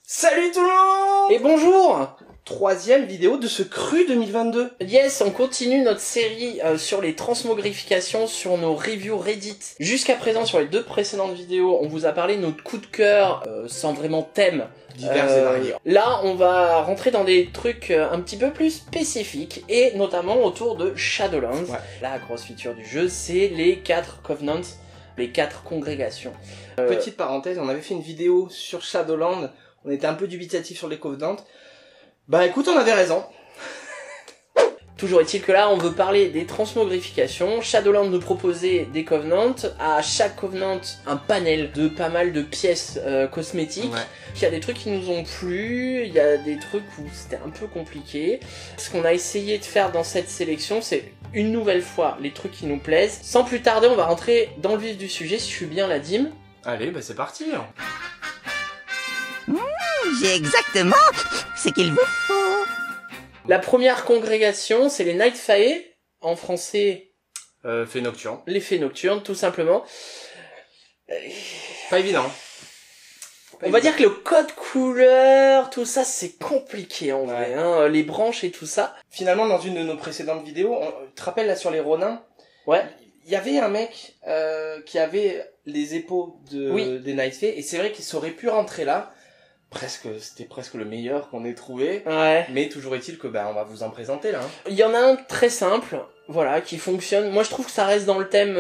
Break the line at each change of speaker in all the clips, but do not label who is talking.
Salut tout le monde!
Et bonjour!
Troisième vidéo de ce cru 2022.
Yes, on continue notre série sur les transmogrifications, sur nos reviews Reddit. Jusqu'à présent, sur les deux précédentes vidéos, on vous a parlé de notre coup de cœur, sans vraiment thème.
Divers et variés.
Là, on va rentrer dans des trucs un petit peu plus spécifiques, et notamment autour de Shadowlands. Ouais. La grosse feature du jeu, c'est les 4 Covenants, les 4 congrégations.
Petite parenthèse, on avait fait une vidéo sur Shadowlands, on était un peu dubitatif sur les Covenants. Bah écoute, on avait raison.
Toujours est-il que là, on veut parler des transmogrifications. Shadowlands nous proposait des Covenants. À chaque Covenant, un panel de pas mal de pièces cosmétiques. Ouais. Il y a des trucs qui nous ont plu, il y a des trucs où c'était un peu compliqué. Ce qu'on a essayé de faire dans cette sélection, c'est une nouvelle fois les trucs qui nous plaisent. Sans plus tarder, on va rentrer dans le vif du sujet, si je suis bien la Dim.
Allez, bah c'est parti.
J'ai exactement ce qu'il vous faut.
La première congrégation, c'est les Night Fae, en français...
Fées nocturnes.
Les fées nocturnes, tout simplement.
Pas évident.
On va dire que le code couleur, tout ça, c'est compliqué en vrai, hein, les branches et tout ça.
Finalement, dans une de nos précédentes vidéos, tu te rappelles là sur les Ronins?
Ouais.
Il y avait un mec qui avait les épaules des Night Fae, et c'est vrai qu'il aurait pu rentrer là. C'était presque le meilleur qu'on ait trouvé.
Ouais.
Mais toujours est-il que on va vous en présenter là.
Il y en a un très simple, voilà, qui fonctionne. Moi je trouve que ça reste dans le thème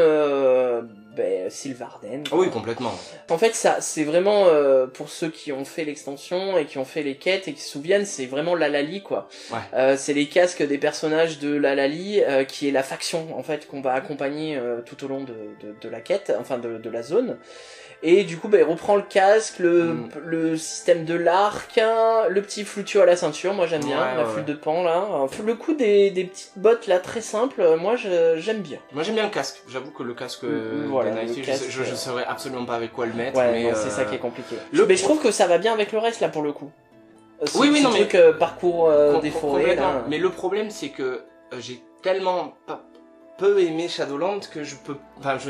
Sylvarden.
Oh oui, complètement.
En fait, ça c'est vraiment pour ceux qui ont fait l'extension et qui ont fait les quêtes et qui se souviennent, c'est vraiment l'Halali quoi. Ouais. C'est les casques des personnages de l'Halali qui est la faction en fait qu'on va accompagner tout au long de la quête, enfin de la zone. Et du coup, il reprend le casque, le système de l'arc, le petit flutio à la ceinture, moi j'aime bien, la flûte de pan là. Le coup des petites bottes là, très simples, moi j'aime bien.
Moi j'aime bien le casque, j'avoue que le casque je saurais absolument pas avec quoi le mettre.
Ouais, mais c'est ça qui est compliqué. Mais je trouve que ça va bien avec le reste là pour le coup.
Oui, non
mais... parcours des forêts là.
Mais le problème c'est que j'ai tellement peu aimé Shadowlands que je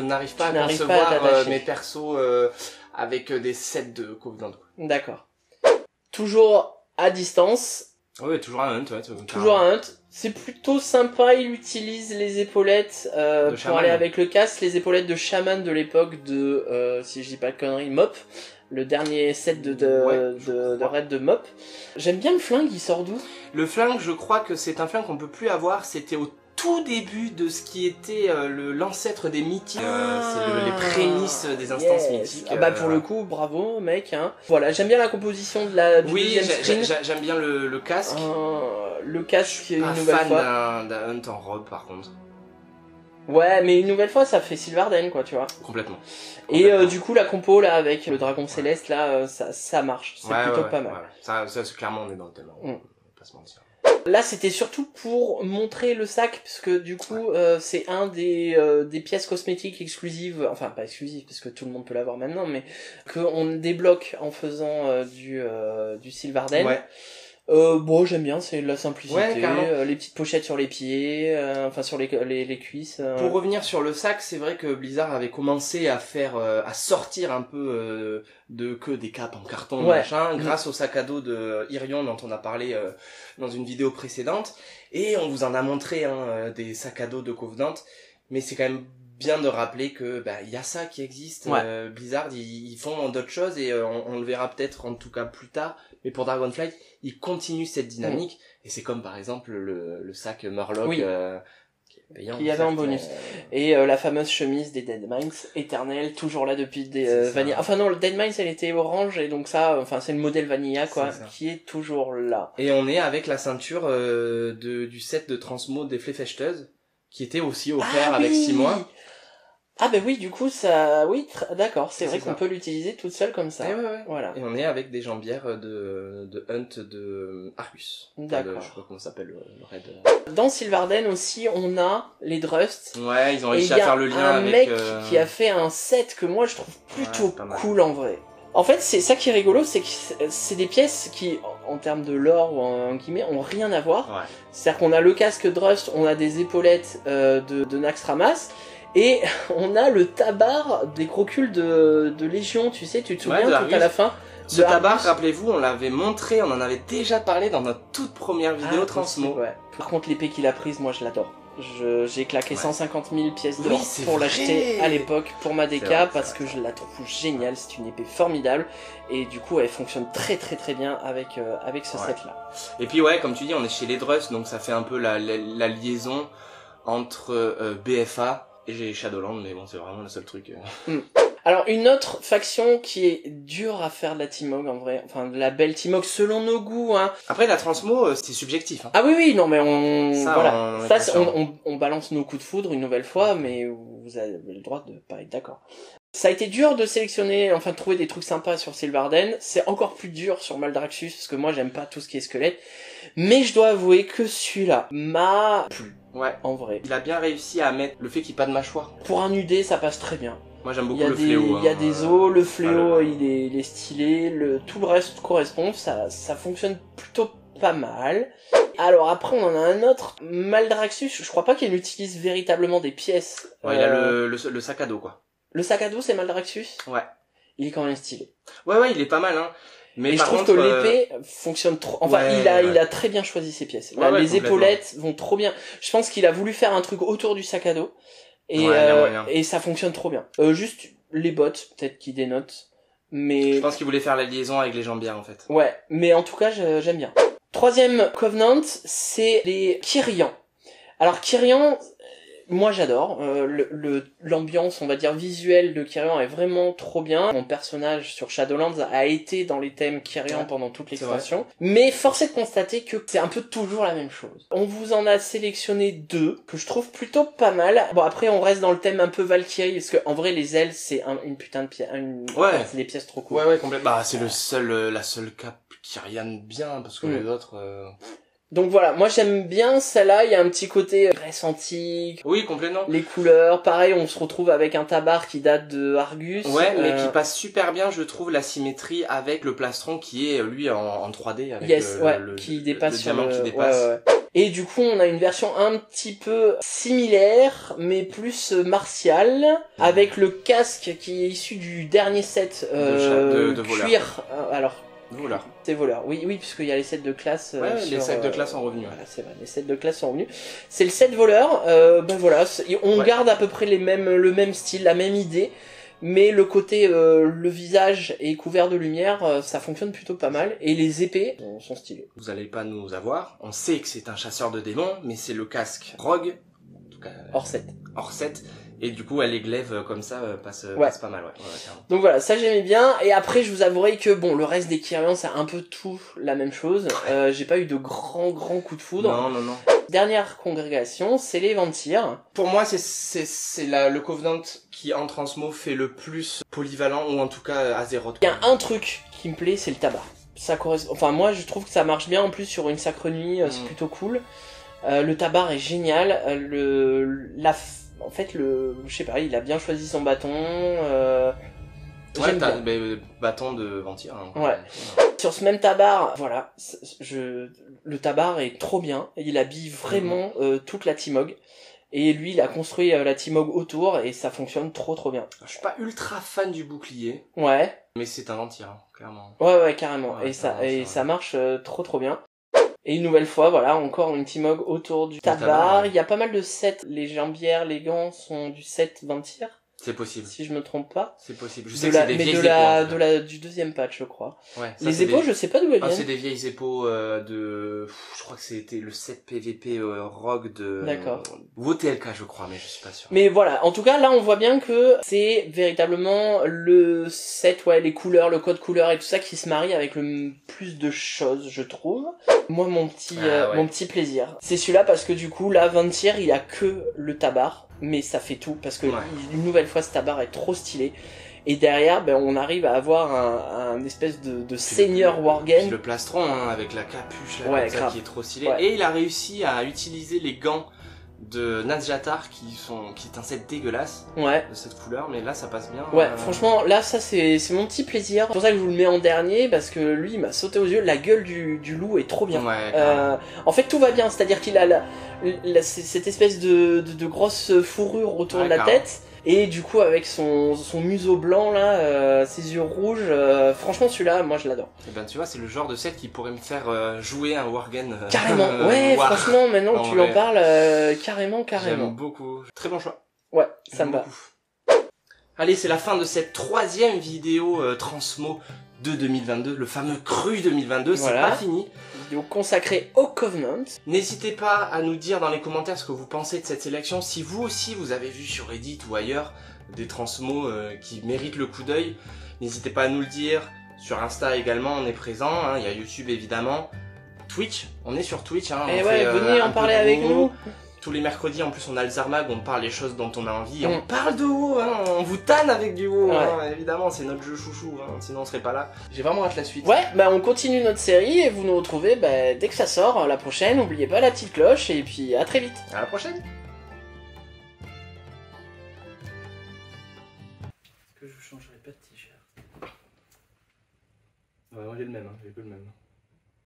n'arrive pas à concevoir mes persos avec des sets de Covenant.
D'accord. Toujours à distance.
Oui, toujours un hunt,
toujours un hunt. C'est plutôt sympa, il utilise les épaulettes pour aller avec le casque, les épaulettes de chaman de l'époque de, si je dis pas de conneries, Mop. Le dernier set de raid de Mop. J'aime bien le flingue, il sort d'où?
Le flingue, je crois que c'est un flingue qu'on peut plus avoir, c'était au tout début de ce qui était l'ancêtre des mythiques, c'est les prémices des instances mythiques.
Pour le coup, bravo mec. Hein. Voilà, j'aime bien la composition de la.
Oui, j'aime bien le casque.
Le casque qui est une nouvelle
fois.
Fan
d'un hunt en robe par contre.
Ouais, mais une nouvelle fois, ça fait Sylvarden quoi, tu vois.
Complètement.
Et du coup, la compo là avec le dragon céleste là, ça marche. C'est plutôt pas mal.
Ça clairement on est dans le thème. On va pas se mentir.
Là, c'était surtout pour montrer le sac, parce que du coup, c'est un des pièces cosmétiques exclusives, enfin pas exclusives, parce que tout le monde peut l'avoir maintenant, mais qu'on débloque en faisant du Sylvarden. Ouais. J'aime bien, c'est de la simplicité, les petites pochettes sur les pieds, enfin sur les cuisses.
Pour revenir sur le sac, c'est vrai que Blizzard avait commencé à à sortir un peu que des capes en carton, machin, grâce au sac à dos de Irion dont on a parlé dans une vidéo précédente, et on vous en a montré des sacs à dos de Covenant, mais c'est quand même bien de rappeler que il y a ça qui existe. Blizzard ils font d'autres choses et on le verra peut-être en tout cas plus tard, mais pour Dragonflight ils continuent cette dynamique et c'est comme par exemple le sac Murloc qui est payant,
qui avait en bonus et la fameuse chemise des Deadmines éternelle, toujours là depuis des Vanilla. Enfin non, le Deadmines elle était orange et donc ça, enfin c'est le modèle Vanilla quoi, qui est toujours là.
Et on est avec la ceinture du set de transmo des Flefechteuses qui était aussi offert avec 6 mois.
Ah oui, du coup ça, d'accord, c'est vrai qu'on peut l'utiliser toute seule comme ça.
Voilà. Et on est avec des jambières de Hunt de Argus.
D'accord.
Je sais pas comment ça s'appelle le raid.
Dans Sylvarden aussi, on a les Drusts.
Ouais, ils ont réussi à faire le lien avec.
Il y a un mec qui a fait un set que moi je trouve plutôt cool en vrai. En fait, c'est ça qui est rigolo, c'est que c'est des pièces qui, en termes de lore ou en guillemets, ont rien à voir. Ouais. C'est-à-dire qu'on a le casque Drust, on a des épaulettes de Naxxramas. Et on a le tabard des crocules de Légion, tu sais, tu te souviens, tout à la fin.
Ce tabard, rappelez-vous, on l'avait montré, on en avait déjà parlé dans notre toute première vidéo Transmo.
Ouais. Par contre, l'épée qu'il a prise, moi je l'adore. J'ai claqué 150 000 pièces d'or pour l'acheter à l'époque pour ma DK parce que je la trouve géniale, c'est une épée formidable et du coup elle fonctionne très bien avec ce set là.
Et puis comme tu dis, on est chez les Drust, donc ça fait un peu la liaison entre BFA et Shadowland, mais bon c'est vraiment le seul truc.
Alors une autre faction qui est dure à faire de la Timog en vrai, enfin de la belle Timog selon nos goûts hein.
Après la transmo c'est subjectif hein.
Ah oui non mais on balance nos coups de foudre une nouvelle fois mais vous avez le droit de pas être d'accord. Ça a été dur de sélectionner, enfin de trouver des trucs sympas sur Sylvarden, c'est encore plus dur sur Maldraxxus parce que moi j'aime pas tout ce qui est squelette, mais je dois avouer que celui-là m'a plu.
Ouais,
en vrai.
Il a bien réussi à mettre le fait qu'il n'y ait pas de mâchoire.
Pour un UD ça passe très bien.
Moi j'aime beaucoup le fléau.
Il y a des os, le fléau il est stylé, tout le reste correspond, ça fonctionne plutôt pas mal. Alors après on en a un autre, Maldraxxus, je crois pas qu'il utilise véritablement des pièces.
Ouais, il a le sac à dos quoi.
Le sac à dos c'est Maldraxxus ?
Ouais.
Il est quand même stylé.
Ouais, il est pas mal hein. Mais
je trouve que l'épée fonctionne trop, enfin il a très bien choisi ses pièces. Là, les épaulettes vont trop bien. Je pense qu'il a voulu faire un truc autour du sac à dos. Et ça fonctionne trop bien. Juste les bottes, peut-être qui dénotent, mais...
Je pense qu'il voulait faire la liaison avec les jambières en fait.
Ouais, mais en tout cas j'aime bien. Troisième Covenant, c'est les Kyrians. Alors Kyrian, moi j'adore, l'ambiance on va dire visuelle de Kyrian est vraiment trop bien. Mon personnage sur Shadowlands a été dans les thèmes Kyrian pendant toute l'extension, mais force est de constater que c'est un peu toujours la même chose. On vous en a sélectionné 2 que je trouve plutôt pas mal. Bon après on reste dans le thème un peu Valkyrie parce que en vrai les ailes c'est une putain de pièce, c'est des pièces trop cool.
Ouais complètement. Bah c'est la seule cape Kyrian bien parce que les autres.
Donc voilà, moi j'aime bien celle-là, il y a un petit côté Grèce antique.
Oui, complètement.
Les couleurs, pareil, on se retrouve avec un tabard qui date de Argus.
Ouais, mais qui passe super bien, je trouve, la symétrie avec le plastron qui est, lui, en 3D, avec
qui dépasse
le diamant qui dépasse.
Ouais. Et du coup, on a une version un petit peu similaire, mais plus martiale, avec le casque qui est issu du dernier set
de
cuir. Alors,
voleur.
C'est voleur, oui, puisqu'il y a les sets de classe.
Les sets de classe sont revenus.
Voilà, c'est vrai, les sets de classe sont revenus. C'est le set voleur, on garde à peu près le même style, la même idée, mais le côté, le visage est couvert de lumière, ça fonctionne plutôt pas mal, et les épées sont stylées.
Vous allez pas nous avoir, on sait que c'est un chasseur de démons, mais c'est le casque Rogue, en tout cas.
Hors set.
Et du coup, les glaives comme ça passe pas mal,
Donc voilà, ça j'aimais bien. Et après, je vous avouerai que bon, le reste des Kyrians, c'est un peu tout la même chose. J'ai pas eu de grands coups de foudre.
Non.
Dernière congrégation, c'est les Venthyrs.
Pour moi, c'est le Covenant qui en transmo fait le plus polyvalent, ou en tout cas Azeroth.
Il y a un truc qui me plaît, c'est le tabac. Ça correspond. Enfin, moi, je trouve que ça marche bien en plus sur une sacre nuit. C'est plutôt cool. Le tabac est génial. En fait, je sais pas, il a bien choisi son bâton.
Bâton de Venthyr. Hein,
ouais. Sur ce même tabard, voilà, le tabard est trop bien. Il habille vraiment toute la Timog. Et lui, il a construit la Timog autour et ça fonctionne trop bien.
Je suis pas ultra fan du bouclier.
Ouais.
Mais c'est un Venthyr, hein, clairement.
Ouais, carrément. Ouais, ça marche trop bien. Et une nouvelle fois, voilà, encore une Timog autour du tabar. Il y a pas mal de sets. Les jambières, les gants sont du set Venthyr.
C'est possible.
Si je me trompe pas.
C'est possible. Je sais que c'est des vieilles épaules.
Du deuxième patch, je crois.
Ouais.
Les épaules, je sais pas d'où elles viennent.
C'est des vieilles épaules je crois que c'était le set PVP Rogue de...
D'accord.
Ou TLK, je crois, mais je suis pas sûr.
Mais voilà. En tout cas, là, on voit bien que c'est véritablement le set, les couleurs, le code couleur et tout ça qui se marie avec le plus de choses, je trouve. Moi, mon petit plaisir. C'est celui-là parce que du coup, là, Venthyr, il a que le tabar. Mais ça fait tout parce que une nouvelle fois ce tabar est trop stylé et derrière on arrive à avoir un espèce de seigneur wargame,
le plastron avec la capuche là, qui est trop stylé, et il a réussi à utiliser les gants de Nadjatar qui est un set dégueulasse
ouais.
de cette couleur, mais là ça passe bien.
Ouais, franchement, là ça c'est mon petit plaisir. C'est pour ça que je vous le mets en dernier, parce que lui il m'a sauté aux yeux. La gueule du loup est trop bien.
Ouais,
en fait tout va bien, c'est-à-dire qu'il a cette espèce de grosse fourrure autour de la tête. Et du coup avec son museau blanc là, ses yeux rouges, franchement celui-là moi je l'adore.
Et ben tu vois c'est le genre de set qui pourrait me faire jouer un wargame.
Carrément, ouais
war.
Franchement maintenant que tu en parles, carrément.
J'aime beaucoup, très bon choix.
Ouais, ça me va.
Allez c'est la fin de cette 3e vidéo Transmo de 2022, le fameux cru 2022, voilà. C'est pas fini.
Vidéo consacrée au Covenant.
N'hésitez pas à nous dire dans les commentaires ce que vous pensez de cette sélection, si vous aussi vous avez vu sur Reddit ou ailleurs des transmos qui méritent le coup d'œil. N'hésitez pas à nous le dire, sur Insta également on est présent, hein. Il y a YouTube évidemment, Twitch, on est sur Twitch. Hein.
Et ouais, venez en parler avec nous.
Tous les mercredis, en plus, on a le Zarmag, on parle les choses dont on a envie. Et on parle de WoW, hein, on vous tanne avec du WoW, ouais. Hein, évidemment, c'est notre jeu chouchou, hein, sinon on serait pas là. J'ai vraiment hâte la suite.
Ouais, bah on continue notre série et vous nous retrouvez dès que ça sort, la prochaine. N'oubliez pas la petite cloche et puis à très vite.
À la prochaine. Est-ce que je changerai pas de t-shirt? Ouais, moi j'ai le même, j'ai que le même.